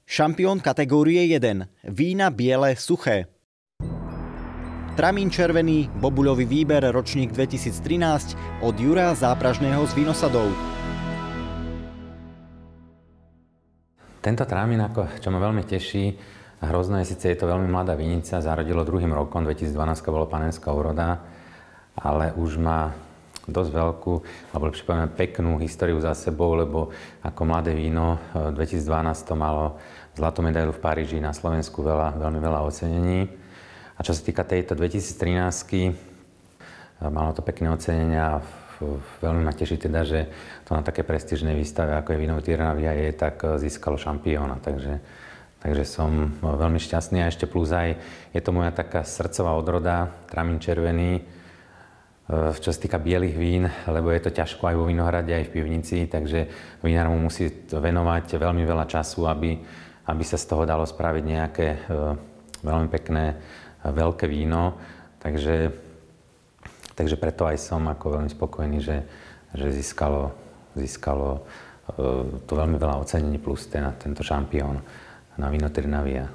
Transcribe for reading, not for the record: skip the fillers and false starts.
Šampión kategórie 1. Vína biele suché. Tramín červený, bobuľový výber, ročník 2013 od Jura Zápražného z Vinosadov. Tento tramín, čo ma veľmi teší, a hrozné je, síce je to veľmi mladá vinica, zarodilo druhým rokom, 2012 bolo panenská úroda, ale už má dosť veľkú, alebo lepšie poviem, peknú históriu za sebou, lebo ako mladé víno v 2012 to malo zlatú medailu v Paríži, na Slovensku veľmi veľa ocenení. A čo sa týka tejto 2013, malo to pekné ocenenia. Veľmi ma teší teda, že to na také prestížnej výstave, ako je Vino Tyrnavia je, tak získalo šampióna. Takže som veľmi šťastný a ešte plus aj je to moja taká srdcová odroda, tramín červený, čo sa týka bielých vín, lebo je to ťažko aj vo vinohrade, aj v pivnici, takže vinár mu musí venovať veľmi veľa času, aby sa z toho dalo spraviť nejaké veľmi pekné, veľké víno. Takže preto aj som ako veľmi spokojný, že získalo to veľmi veľa ocenení plus tento šampión na Vino Tyrnavia.